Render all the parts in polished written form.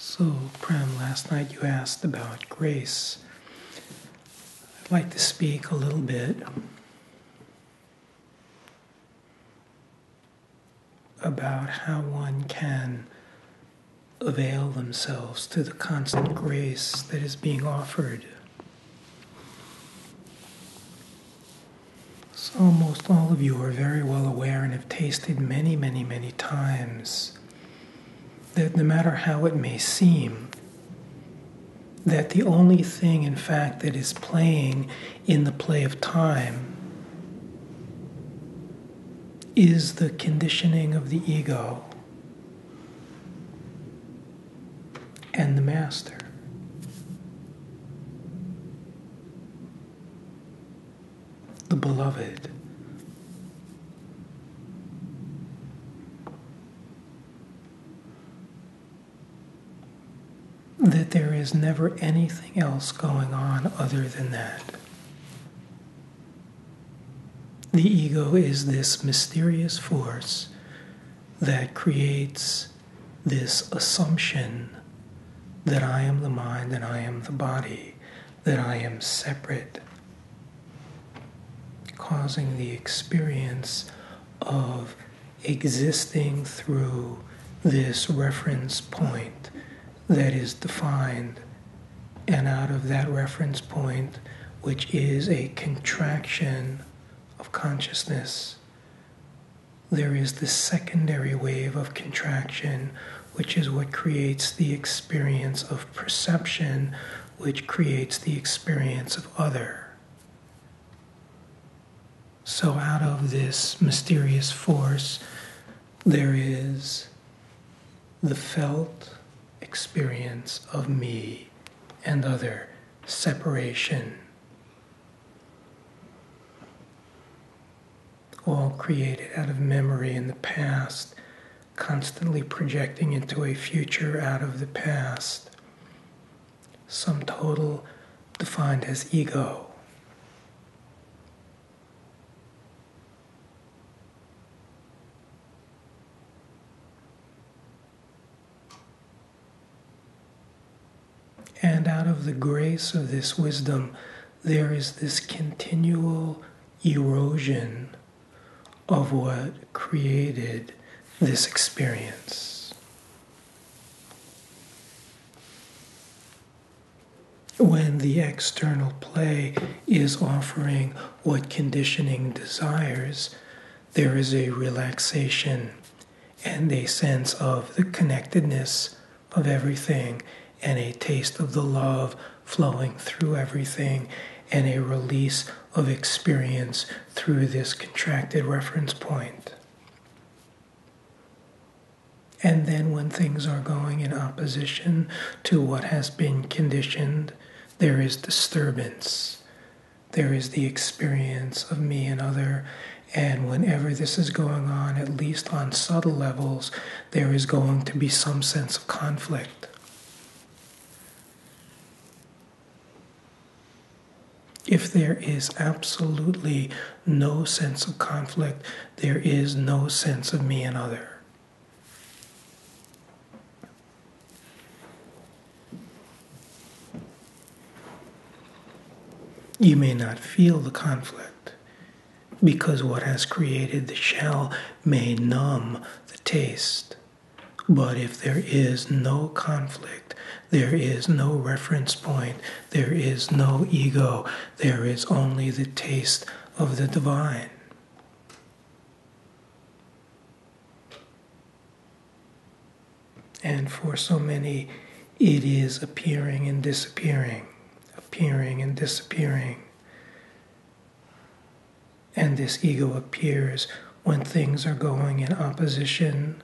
So, Prem, last night you asked about grace. I'd like to speak a little bit about how one can avail themselves to the constant grace that is being offered. So most all of you are very well aware and have tasted many, many, many times that no matter how it may seem, that the only thing, in fact, that is playing in the play of time is the conditioning of the ego and the master. The beloved. That there is never anything else going on other than that. The ego is this mysterious force that creates this assumption that I am the mind and I am the body, that I am separate, causing the experience of existing through this reference point that is defined, and out of that reference point, which is a contraction of consciousness, there is this secondary wave of contraction, which is what creates the experience of perception, which creates the experience of other. So out of this mysterious force, there is the felt experience of me and other, separation, all created out of memory in the past, constantly projecting into a future out of the past, sum total defined as ego. And out of the grace of this wisdom, there is this continual erosion of what created this experience. When the external play is offering what conditioning desires, there is a relaxation and a sense of the connectedness of everything, and a taste of the love flowing through everything, and a release of experience through this contracted reference point. And then when things are going in opposition to what has been conditioned, there is disturbance. There is the experience of me and other, and whenever this is going on, at least on subtle levels, there is going to be some sense of conflict. If there is absolutely no sense of conflict, there is no sense of me and other. You may not feel the conflict, because what has created the shell may numb the taste. But if there is no conflict, there is no reference point, there is no ego, there is only the taste of the divine. And for so many, it is appearing and disappearing, appearing and disappearing. And this ego appears when things are going in opposition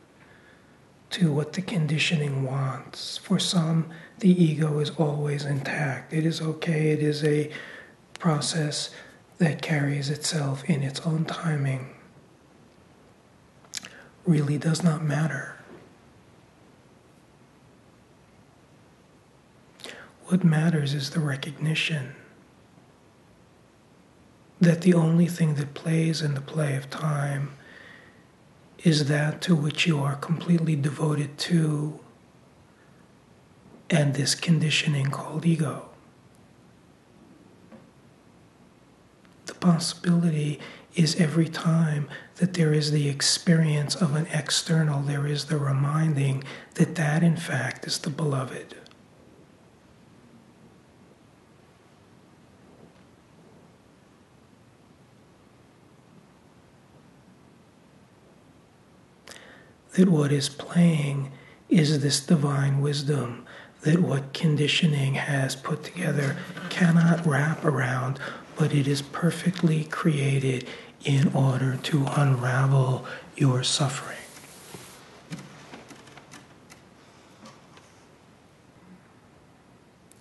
to what the conditioning wants. For some, the ego is always intact. It is okay. It is a process that carries itself in its own timing. Really does not matter. What matters is the recognition that the only thing that plays in the play of time is that to which you are completely devoted to, and this conditioning called ego. The possibility is every time that there is the experience of an external, there is the reminding that that in fact is the beloved. That what is playing is this divine wisdom, that what conditioning has put together cannot wrap around, but it is perfectly created in order to unravel your suffering.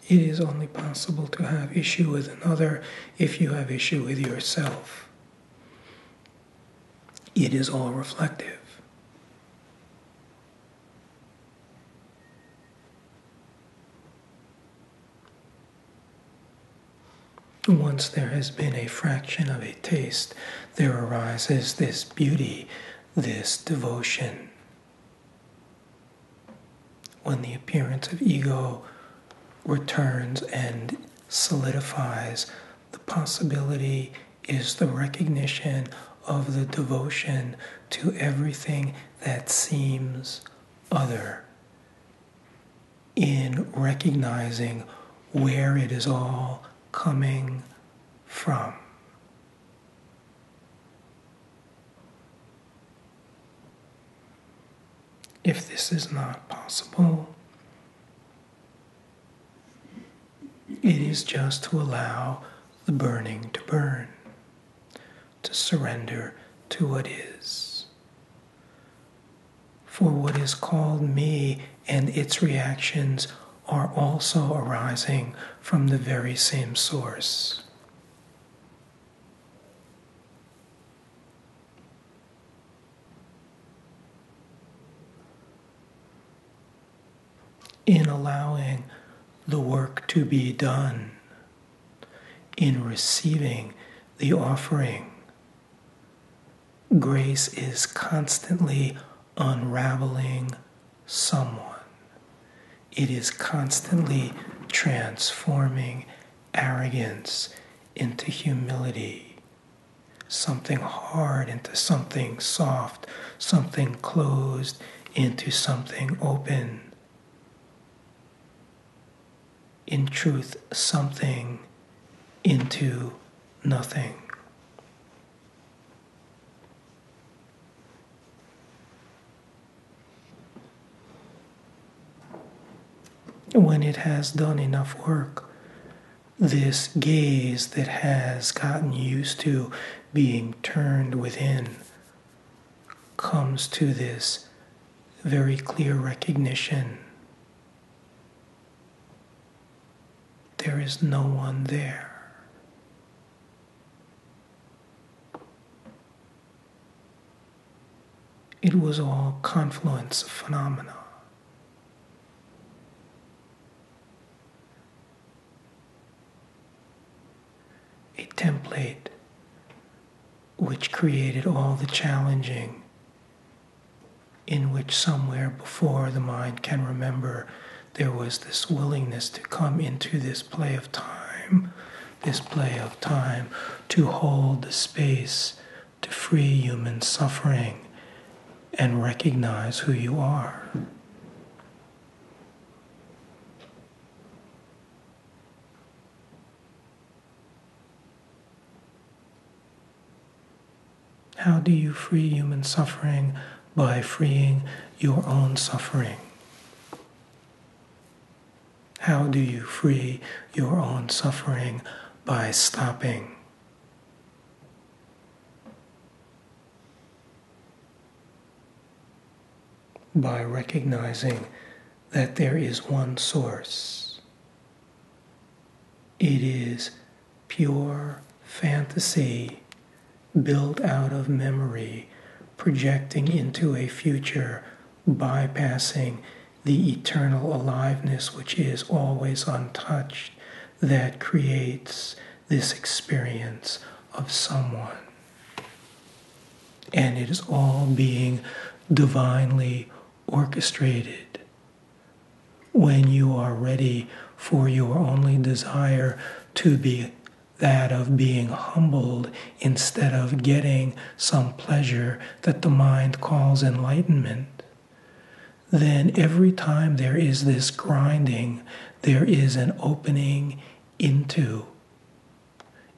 It is only possible to have issue with another if you have issue with yourself. It is all reflective. Once there has been a fraction of a taste, there arises this beauty, this devotion. When the appearance of ego returns and solidifies, the possibility is the recognition of the devotion to everything that seems other, in recognizing where it is all coming from. If this is not possible, it is just to allow the burning to burn, to surrender to what is. For what is called me and its reactions are also arising from the very same source. In allowing the work to be done, in receiving the offering, grace is constantly unraveling someone. It is constantly transforming arrogance into humility, something hard into something soft, something closed into something open. In truth, something into nothing. When it has done enough work, this gaze that has gotten used to being turned within comes to this very clear recognition. There is no one there. It was all confluence of phenomena. A template which created all the challenging, in which somewhere before the mind can remember there was this willingness to come into this play of time to hold the space, to free human suffering and recognize who you are. How do you free human suffering? By freeing your own suffering. How do you free your own suffering? By stopping. By recognizing that there is one source. It is pure fantasy built out of memory, projecting into a future, bypassing the eternal aliveness which is always untouched, that creates this experience of someone. And it is all being divinely orchestrated when you are ready for your only desire to be that of being humbled instead of getting some pleasure that the mind calls enlightenment, then every time there is this grinding, there is an opening into,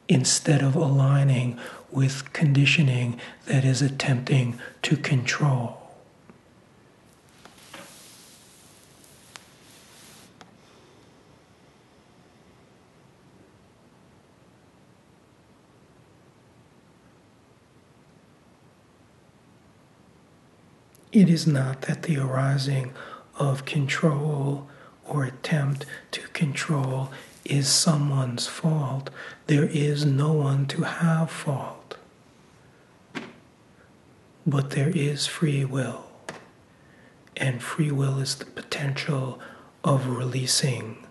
instead of aligning with conditioning that is attempting to control. It is not that the arising of control or attempt to control is someone's fault. There is no one to have fault. But there is free will. And free will is the potential of releasing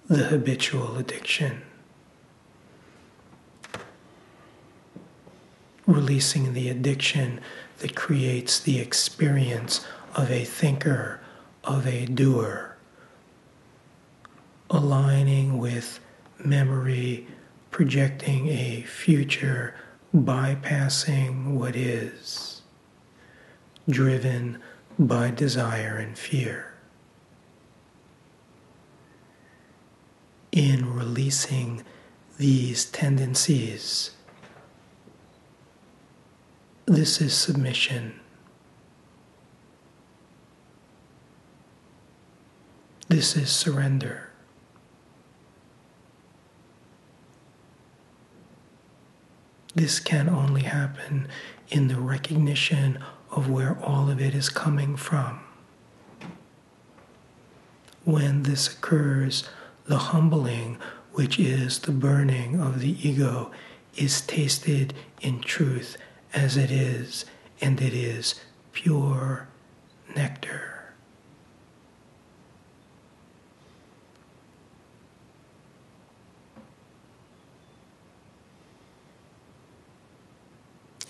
the habitual addiction. Releasing the addiction that creates the experience of a thinker, of a doer, aligning with memory, projecting a future, bypassing what is, driven by desire and fear. In releasing these tendencies, this is submission. This is surrender. This can only happen in the recognition of where all of it is coming from. When this occurs, the humbling, which is the burning of the ego, is tasted in truth as it is, and it is pure nectar.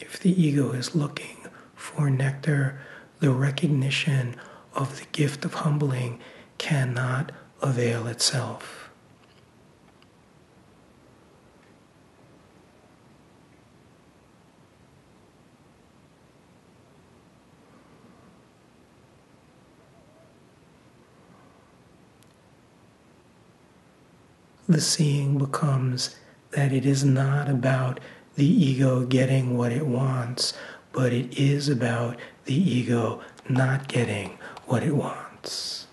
If the ego is looking for nectar, the recognition of the gift of humbling cannot avail itself. The seeing becomes that it is not about the ego getting what it wants, but it is about the ego not getting what it wants.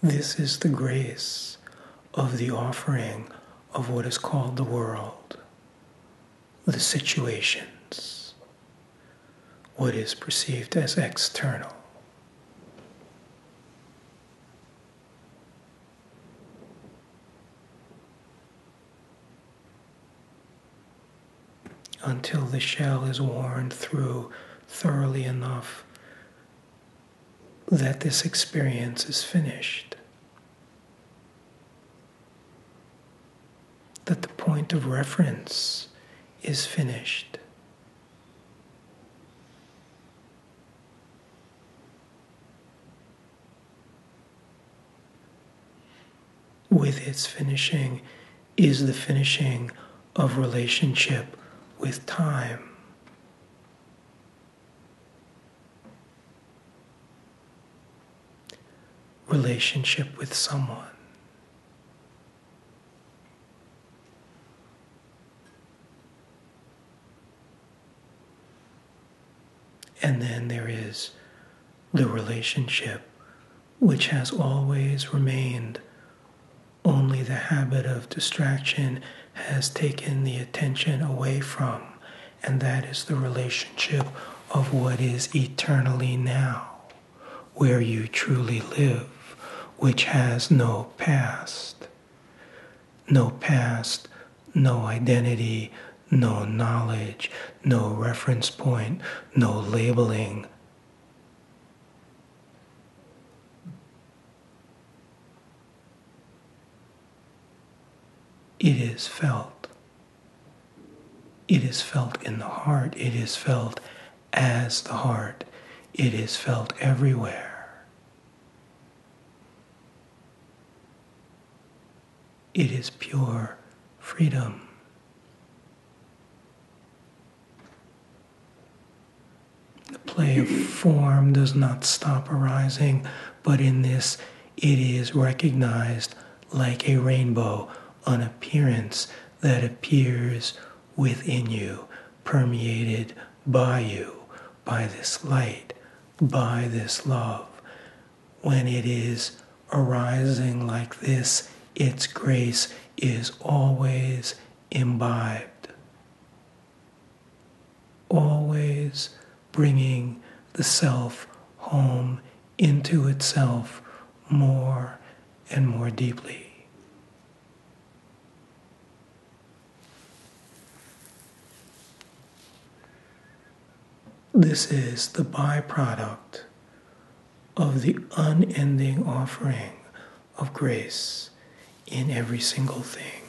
This is the grace of the offering of what is called the world, the situations, what is perceived as external. Until the shell is worn through thoroughly enough that this experience is finished. That the point of reference is finished. With its finishing is the finishing of relationship with time. Relationship with someone. And then there is the relationship which has always remained, only the habit of distraction has taken the attention away from, and that is the relationship of what is eternally now, where you truly live, which has no past. no past, no identity, no knowledge, no reference point, no labeling. It is felt. It is felt in the heart. It is felt as the heart. It is felt everywhere. It is pure freedom. The play of form does not stop arising, but in this it is recognized like a rainbow, an appearance that appears within you, permeated by you, by this light, by this love. When it is arising like this, its grace is always imbibed, always bringing the self home into itself more and more deeply. This is the byproduct of the unending offering of grace in every single thing.